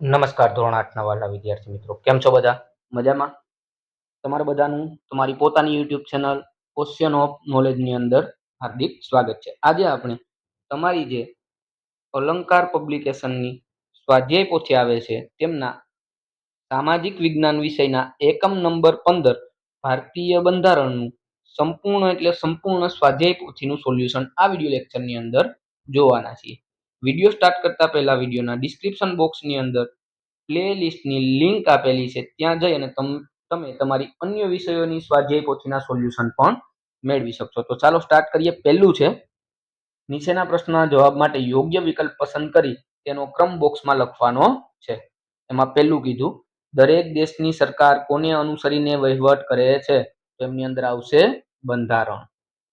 નમસ્કાર ધોરણ 8ના વાલા વિદ્યાર્થી મિત્રો, કેમ છો બધા? મજામાં? તમારા બધાનું તમારી પોતાની યુટ્યુબ ચેનલ ઓશિયન ઓફ નોલેજની અંદર હાર્દિક સ્વાગત છે. આજે આપણે તમારી જે અલંકાર પબ્લિકેશનની સ્વાધ્યાય પોથી આવે છે તેમના સામાજિક વિજ્ઞાન વિષયના એકમ નંબર 15 ભારતીય બંધારણનું સંપૂર્ણ સ્વાધ્યાય પોથીનું સોલ્યુશન આ વિડીયો લેક્ચરની અંદર જોવાના છીએ. વિડીયો સ્ટાર્ટ કરતા પહેલા વિડીયોના ડિસ્ક્રિપ્શન બોક્સની અંદર પ્લેલિસ્ટની લિંક આપેલી છે, ત્યાં જઈ અને તમે તમારી અન્ય વિષયોની સ્વાધ્યાય પોથીના સોલ્યુશન પણ મેળવી શકશો. તો ચાલો સ્ટાર્ટ કરીએ. પહેલું છે, નીચેના પ્રશ્નના જવાબ માટે યોગ્ય વિકલ્પ પસંદ કરી તેનો ક્રમ બોક્સમાં લખવાનો છે. એમાં પહેલું કીધું, દરેક દેશની સરકાર કોને અનુસરીને વહીવટ કરે છે? તો એમની અંદર આવશે બંધારણ.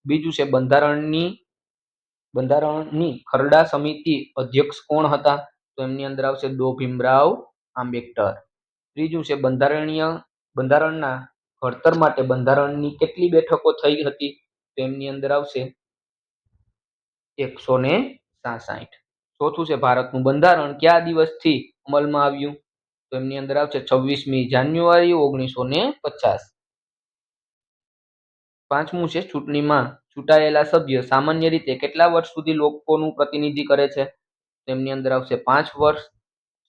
બીજું છે, બંધારણની ખરડા સમિતિ અધ્યક્ષ કોણ હતા? તો એમની અંદર આવશે ડો ભીમરાવ આંબેડકર. ત્રીજું છે, બંધારણના ઘડતર માટે બંધારણની કેટલી બેઠકો થઈ હતી? તો એમની અંદર આવશે 166. ચોથું છે, ભારતનું બંધારણ કયા દિવસથી અમલમાં આવ્યું? તો એમની અંદર આવશે 26મી જાન્યુઆરી 1950. પાંચમું છે, ચૂંટણીમાં ચૂંટાયેલા સભ્ય સામાન્ય રીતે કેટલા વર્ષ સુધી લોકોનું પ્રતિનિધિ કરે છે? તેમની અંદર આવશે 5 વર્ષ.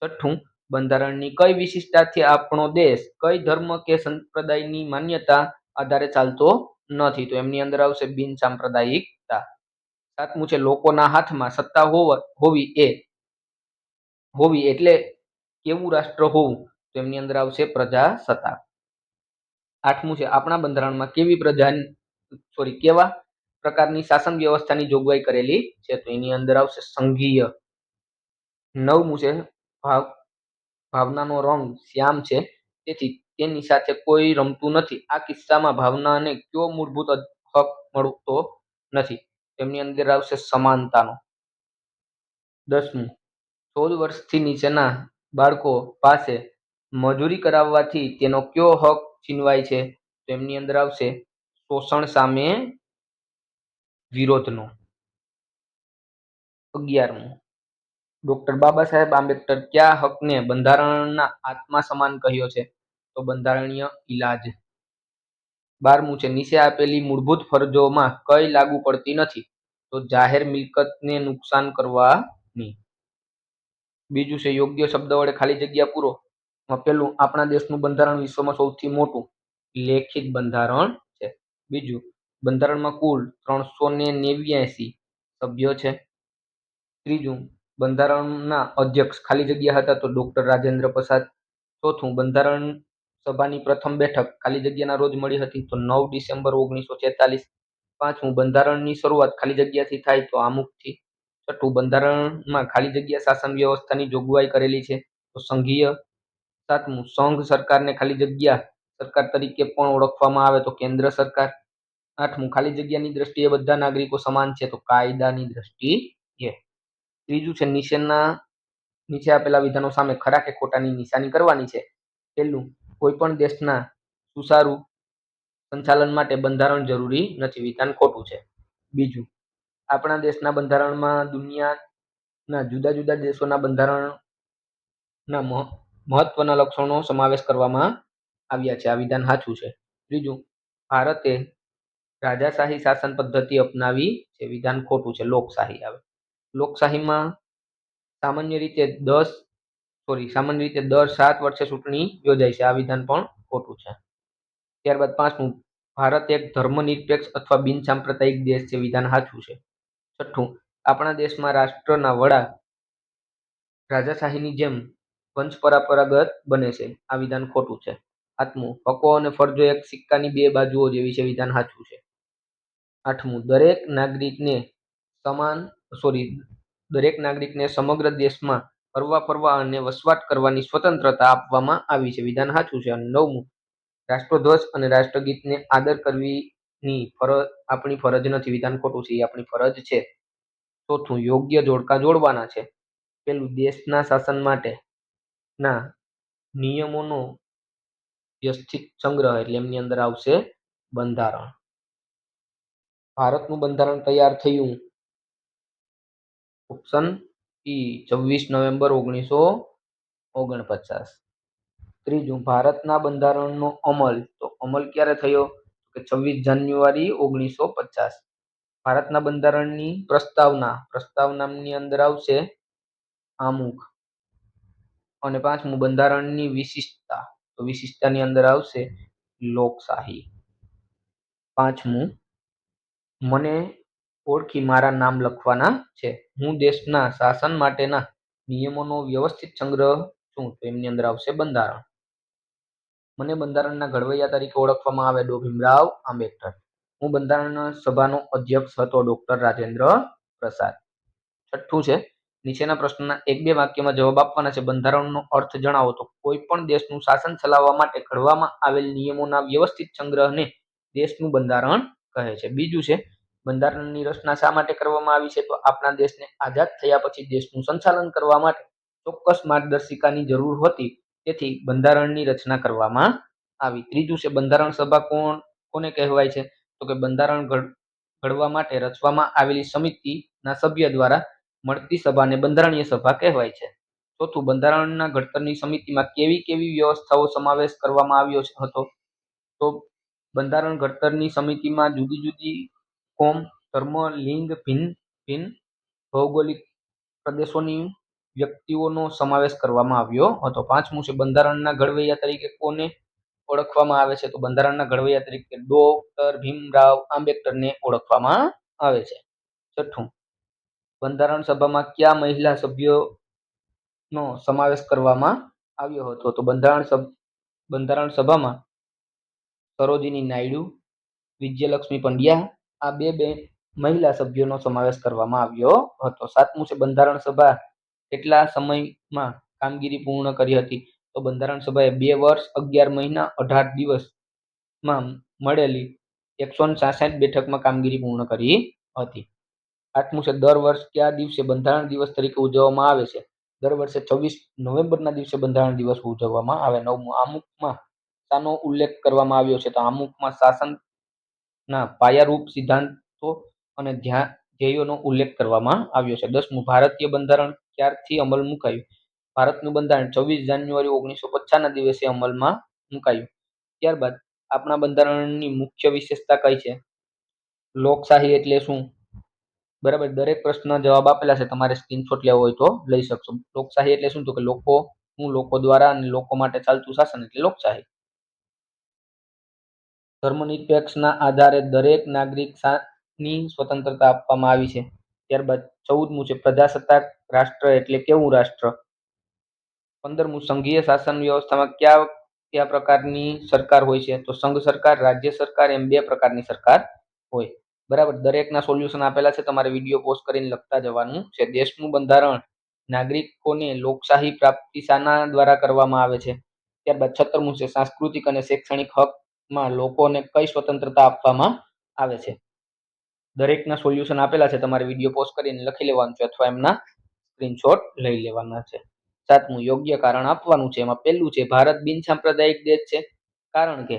છઠ્ઠું, બંધારણની કઈ વિશિષ્ટતાથી આપણો દેશ કઈ ધર્મ કે સંપ્રદાયની માન્યતા આધારે ચાલતો નથી? તો એમની અંદર આવશે બિન સાંપ્રદાયિકતા. સાતમું છે, લોકોના હાથમાં સત્તા હોવી એટલે કેવું રાષ્ટ્ર હોવું? તો એમની અંદર આવશે પ્રજાસત્તાક. આઠમું છે, આપણા બંધારણમાં કેવા પ્રકારની શાસન વ્યવસ્થાની જોગવાઈ કરેલી છે? તો એની અંદર આવશે સંઘીય. નવમું છે, ભાવનાનો રંગ શ્યામ છે, તેથી તેની સાથે કોઈ રમતું નથી. આ કિસ્સામાં ભાવનાને કયો મૂળભૂત હક મળતો નથી? તેમની અંદર આવશે સમાનતાનો. 10મું, 14 વર્ષથી નીચેના બાળકો પાસે મજૂરી કરાવવાથી તેનો કયો હક છીનવાય છે? તેમની અંદર આવશે શોષણ સામે વિરોધનો. 11મું, ડોક્ટર બાબા સાહેબ આંબેડકર કયા હકને બંધારણના આત્મા સમાન કહ્યો છે? તો બંધારણીય ઇલાજ. 12મું છે, નીચે આપેલી મૂળભૂત ફરજોમાં કઈ લાગુ પડતી નથી? તો જાહેર મિલકતને નુકસાન કરવાની. બીજું છે, યોગ્ય શબ્દ વડે ખાલી જગ્યા પૂરો. પહેલું, આપણા દેશનું બંધારણ વિશ્વમાં સૌથી મોટું લેખિત બંધારણ છે. બીજું, બંધારણમાં કુલ 389 સભ્યો છે. ત્રીજું, બંધારણના અધ્યક્ષ ખાલી જગ્યા હતા? તો ડોક્ટર રાજેન્દ્ર પ્રસાદ. ચોથું, બંધારણ સભાની પ્રથમ બેઠક ખાલી જગ્યાના રોજ મળી હતી? તો 9 ડિસેમ્બર 1946. પાંચમું, બંધારણની શરૂઆત ખાલી જગ્યાથી થાય? તો આમુખથી. છઠ્ઠું, બંધારણમાં ખાલી જગ્યા શાસન વ્યવસ્થાની જોગવાઈ કરેલી છે? તો સંઘીય. સાતમું, સંઘ સરકારને ખાલી જગ્યા સરકાર તરીકે પણ ઓળખવામાં આવે? તો કેન્દ્ર સરકાર. આઠમું, ખાલી જગ્યાની દ્રષ્ટિએ બધા નાગરિકો સમાન છે? તો કાયદાની દ્રષ્ટિએ. ત્રીજું છે, નીચે આપેલા વિધાનો સામે ખરા કે ખોટાની નિશાની કરવાની છે. પહેલું, કોઈ પણ દેશના સુચારુ સંચાલન માટે બંધારણ જરૂરી નથી. વિધાન ખોટું છે. બીજું, આપણા દેશના બંધારણમાં દુનિયાના જુદા જુદા દેશોના બંધારણના મહત્વના લક્ષણો સમાવેશ કરવામાં આવ્યા છે. આ વિધાન સાચું છે. ત્રીજું, ભારતે રાજાશાહી શાસન પદ્ધતિ અપનાવી છે. વિધાન ખોટું છે. લોકશાહી આવે. લોકશાહીમાં સામાન્ય રીતે દર 7 વર્ષે ચૂંટણી યોજાય છે. આ વિધાન પણ ખોટું છે. ત્યારબાદ પાંચમું, ભારત એક ધર્મનિરપેક્ષ અથવા બિન સાંપ્રદાયિક દેશ છે. વિધાન સાચું છે. છઠ્ઠું, આપણા દેશમાં રાષ્ટ્રના વડા રાજાશાહીની જેમ વંશપરંપરાગત બને છે. આ વિધાન ખોટું છે. સાતમું, હકો અને ફરજો એક સિક્કાની બે બાજુઓ જેવી છે. વિધાન સાચું છે. આઠમું, દરેક નાગરિકને સમગ્ર દેશમાં હરવા ફરવા અને વસવાટ કરવાની સ્વતંત્રતા આપવામાં આવી છે. વિધાન સાચું છે. અને નવમું, રાષ્ટ્રધ્વજ અને રાષ્ટ્રગીતને આદર કરવીની આપણી ફરજ નથી. વિધાન ખોટું છે. એ આપણી ફરજ છે. ચોથું, યોગ્ય જોડકા જોડવાના છે. પેલું, દેશના શાસન માટે ના નિયમોનો વ્યવસ્થિત સંગ્રહ, એટલે એમની અંદર આવશે બંધારણ. ભારતનું બંધારણ તૈયાર થયું ઓપ્શન ઈ 26 નવેમ્બર 1950. 49. ત્રીજું, ભારતના બંધારણનો અમલ. તો અમલ ક્યારે થયો? કે 26 જાન્યુઆરી 1950. ભારતના બંધારણની પ્રસ્તાવનાની અંદર આવશે આમુખ. અને પાંચમું, બંધારણની વિશિષ્ટતા. તો વિશિષ્ટતાની અંદર આવશે લોકશાહી. પાંચમું, મને ઓળખી મારા નામ લખવાના છે. હું દેશના શાસન માટેના નિયમોનો વ્યવસ્થિત સંગ્રહ છું. તો એમની અંદર આવશે બંધારણ. મને બંધારણના ઘડવૈયા તરીકે ઓળખવામાં આવે ડો. ભીમરાવ આંબેડકર. હું બંધારણ સભાનો અધ્યક્ષ હતો ડોક્ટર રાજેન્દ્ર પ્રસાદ. છઠ્ઠું છે, નીચેના પ્રશ્નના 1-2 વાક્યમાં જવાબ આપવાના છે. બંધારણનો અર્થ જણાવો. તો કોઈ પણ દેશનું શાસન ચલાવવા માટે ઘડવામાં આવેલ નિયમોના વ્યવસ્થિત સંગ્રહને દેશનું બંધારણ કહે છે. બીજું છે, બંધારણની રચના શા માટે કરવામાં આવી છે? તો આપણા દેશને આઝાદ થયા પછી દેશનું સંચાલન કરવા માટે ચોક્કસ માર્ગદર્શિકાની જરૂર હતી, તેથી બંધારણની રચના કરવામાં આવી. ત્રીજું છે, બંધારણ સભા કોને કહેવાય છે? તો કે બંધારણ ઘડવા માટે રચવામાં આવેલી સમિતિના સભ્ય દ્વારા મળતી સભાને બંધારણીય સભા કહેવાય છે. ચોથું, બંધારણના ઘડતરની સમિતિમાં કેવી કેવી વ્યવસ્થાઓ સમાવેશ કરવામાં આવ્યો હતો? તો બંધારણ ઘડતરની સમિતિમાં જુદી જુદી કોમ, ધર્મ, લિંગ, ભિન્ન ભૌગોલિક પ્રદેશોની વ્યક્તિઓનો સમાવેશ કરવામાં આવ્યો હતો. પાંચમું છે, બંધારણના ઘડવૈયા તરીકે કોને ઓળખવામાં આવે છે? તો બંધારણના ઘડવૈયા તરીકે ડોક્ટર ભીમરાવ આંબેડકરને ઓળખવામાં આવે છે. છઠ્ઠું, બંધારણ સભામાં કયા મહિલા સભ્યોનો સમાવેશ કરવામાં આવ્યો હતો? તો બંધારણ સભામાં સરોજિની નાયડુ, વિજયલક્ષ્મી પંડ્યા, આ બે મહિલા સભ્યોનો સમાવેશ કરવામાં આવ્યો હતો. સાતમું છે, બંધારણ સભા કેટલા સમયમાં કામગીરી પૂર્ણ કરી હતી? તો બંધારણ સભાએ 2 વર્ષ 11 મહિના 18 દિવસમાં મળેલી 166 બેઠકમાં કામગીરી પૂર્ણ કરી હતી. આઠમું છે, દર વર્ષ કયા દિવસે બંધારણ દિવસ તરીકે ઉજવવામાં આવે છે? દર વર્ષે 26 નવેમ્બરના દિવસે બંધારણ દિવસ ઉજવવામાં આવે. નવમું, આમુખમાં શાનો ઉલ્લેખ કરવામાં આવ્યો છે? તો આમુખમાં શાસનના પાયારૂપ સિદ્ધાંતો અને ધ્યેયોનો ઉલ્લેખ કરવામાં આવ્યો છે. 10મું, ભારતીય બંધારણ ક્યારથી અમલ મુકાયું? ભારતનું બંધારણ 26 જાન્યુઆરી 1950ના દિવસે અમલમાં મુકાયું. ત્યારબાદ આપણા બંધારણની મુખ્ય વિશેષતા કઈ છે? લોકશાહી એટલે શું? બરાબર, દરેક પ્રશ્ન જવાબ આપેલા છે. તમારે સ્ક્રીનશોટ લેવો હોય તો લઈ શકશો. લોકશાહી એટલે શું? તો કે લોકો દ્વારા અને લોકો માટે ચાલતું શાસન એટલે લોકશાહી. ધર્મનિરપેક્ષના આધારે દરેક નાગરિકની સ્વતંત્રતા આપવામાં આવી છે. ત્યારબાદ 14મું છે, પ્રજાસત્તાક રાષ્ટ્ર એટલે કેવું રાષ્ટ્ર? 15મું, સંઘીય શાસન વ્યવસ્થામાં કયા પ્રકારની સરકાર હોય છે? તો સંઘ સરકાર, રાજ્ય સરકાર, એમ 2 પ્રકારની સરકાર હોય. બરાબર, દરેકના સોલ્યુશન આપેલા છે. તમારે વિડીયો પોઝ કરીને લખતા જવાનું છે. દેશનું બંધારણ નાગરિકોને લોકશાહી પ્રાપ્તિ શાના દ્વારા કરવામાં આવે છે? ત્યારબાદ 17મું છે, સાંસ્કૃતિક અને શૈક્ષણિક હકમાં લોકોને કઈ સ્વતંત્રતા આપવામાં આવે છે? દરેકના સોલ્યુશન આપેલા છે. તમારે વિડીયો પોઝ કરીને લખી લેવાનું છે અથવા એમના સ્ક્રીનશોટ લઈ લેવાના છે. 7મું, યોગ્ય કારણ આપવાનું છે. એમાં પહેલું છે, ભારત બિનસાંપ્રદાયિક દેશ છે, કારણ કે.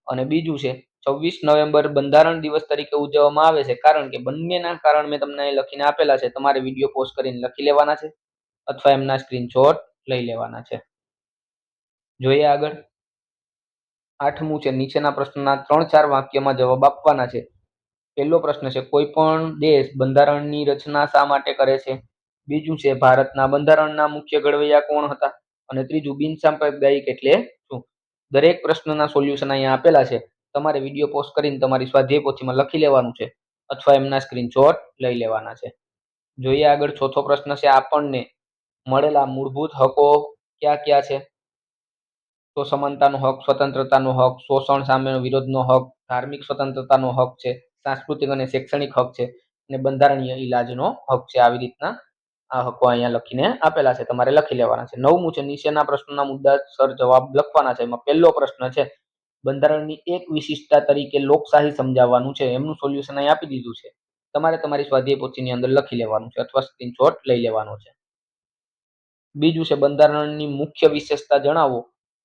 અને બીજું છે, 26 નવેમ્બર બંધારણ દિવસ તરીકે ઉજવવામાં આવે છે, કારણ કે. બંનેના કારણ મેં તમને લખીને આપેલા છે. તમારે વિડીયો પોઝ કરીને લખી લેવાના છે અથવા એમના સ્ક્રીનશોટ લઈ લેવાના છે. જોઈએ આગળ. 8મું છે, નીચેના પ્રશ્નના 3-4 વાક્યમાં જવાબ આપવાના છે. પહેલો પ્રશ્ન છે, કોઈ પણ દેશ બંધારણની રચના શા માટે કરે છે? બીજું છે, ભારતના બંધારણના મુખ્ય ઘડવૈયા કોણ હતા? અને ત્રીજું, બિનસાંપ્રદાયિક એટલે શું? દરેક પ્રશ્નના સોલ્યુશન અહીંયા આપેલા છે. તમારે વિડીયો પોઝ કરીને તમારી સ્વાધ્યાય પોથીમાં લખી લેવાનું છે અથવા એમના સ્ક્રીનશોટ લઈ લેવાના છે. જોઈએ આગળ. ચોથો પ્રશ્ન છે, આપણને મળેલા મૂળભૂત હકો કયા કયા છે? તો સમાનતાનો હક, સ્વતંત્રતાનો હક, શોષણ સામેનો વિરોધનો હક, ધાર્મિક સ્વતંત્રતાનો હક છે, સાંસ્કૃતિક અને શૈક્ષણિક હક છે અને બંધારણીય ઇલાજનો હક છે. આવી રીતના આ હકો અહીંયા લખીને આપેલા છે. તમારે લખી લેવાના છે. 9મું છે, નીચેના પ્રશ્નના મુદ્દાસર જવાબ લખવાના છે. એમાં પહેલો પ્રશ્ન છે, બંધારણની એક વિશિષ્ટતા તરીકે લોકશાહી સમજાવવાનું છે. એમનું સોલ્યુશન અહીં આપી દીધું છે. તમારે તમારી સ્વાધ્યાય પોથીની અંદર લખી લેવાનું છે અથવા સ્ક્રીનશોટ લઈ લેવાનો છે. બીજું છે, બંધારણની મુખ્ય વિશેષતા જણાવો.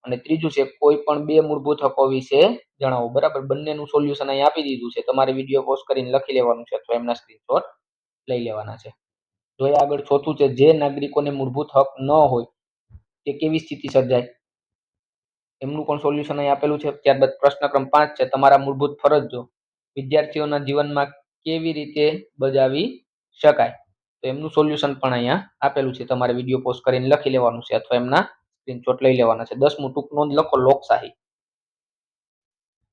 અને ત્રીજું છે, કોઈ પણ 2 મૂળભૂત હકો વિશે જણાવો. બરાબર, બંનેનું સોલ્યુશન અહીં આપી દીધું છે. તમારે વિડીયો પોઝ કરીને લખી લેવાનું છે અથવા એમના સ્ક્રીનશોટ લઈ લેવાના છે. જોઈએ આગળ. ચોથું છે, જે નાગરિકોને મૂળભૂત હક ન હોય તે કેવી સ્થિતિ સર્જાય, એમનું પણ સોલ્યુશન અહીં આપેલું છે. ત્યારબાદ પ્રશ્ન ક્રમ 5 છે, તમારા મૂળભૂત ફરજો વિદ્યાર્થીઓના જીવનમાં કેવી રીતે બજાવી શકાય, તો એમનું સોલ્યુશન પણ અહીંયા આપેલું છે. તમારે વિડીયો પોઝ કરીને લખી લેવાનું છે અથવા એમના સ્ક્રીનશોટ લઈ લેવાના છે. 10મું ટૂંક નોંધ લખો, લોકશાહી.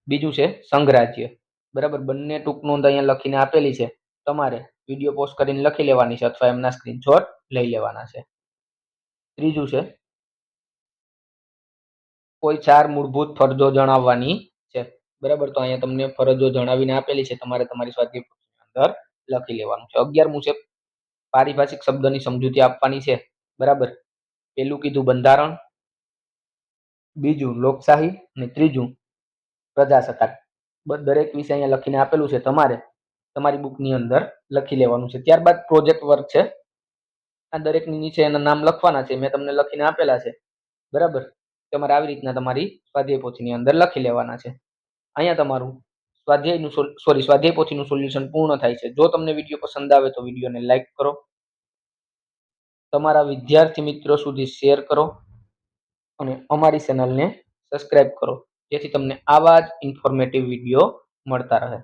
બીજું છે સંઘરાજ્ય. બરાબર, બંને ટૂંક નોંધ અહીંયા લખીને આપેલી છે. તમારે વિડીયો પોઝ કરીને લખી લેવાની છે અથવા એમના સ્ક્રીનશોટ લઈ લેવાના છે. ત્રીજું છે કોઈ 4 મૂળભૂત ફરજો જણાવવાની છે. બરાબર, તો અહીંયા તમને ફરજો જણાવીને આપેલી છે, તમારે તમારી સ્વાધ્યાય પોથીની અંદર લખી લેવાનું છે. 11મું છે પારિભાષિક શબ્દની સમજૂતી આપવાની છે. બરાબર, પેલું કીધું બંધારણ, બીજું લોકશાહી અને ત્રીજું પ્રજાસત્તાક. દરેક વિષય અહીંયા લખીને આપેલું છે, તમારે તમારી બુકની અંદર લખી લેવાનું છે. ત્યારબાદ પ્રોજેક્ટ વર્ક છે. આ દરેકની નીચે એના નામ લખવાના છે, મેં તમને લખીને આપેલા છે. બરાબર, તમારે આવી રીતના તમારી સ્વાધ્યાય પોથીની અંદર લખી લેવાના છે. અહીંયા તમારું સ્વાધ્યાય પોથીનું સોલ્યુશન પૂર્ણ થાય છે. જો તમને વિડીયો પસંદ આવે તો વિડીયોને લાઈક કરો, તમારા વિદ્યાર્થી મિત્રો સુધી શેર કરો અને અમારી ચેનલને સબસ્ક્રાઇબ કરો, જેથી તમને આવા જ ઇન્ફોર્મેટિવ વિડીયો મળતા રહે.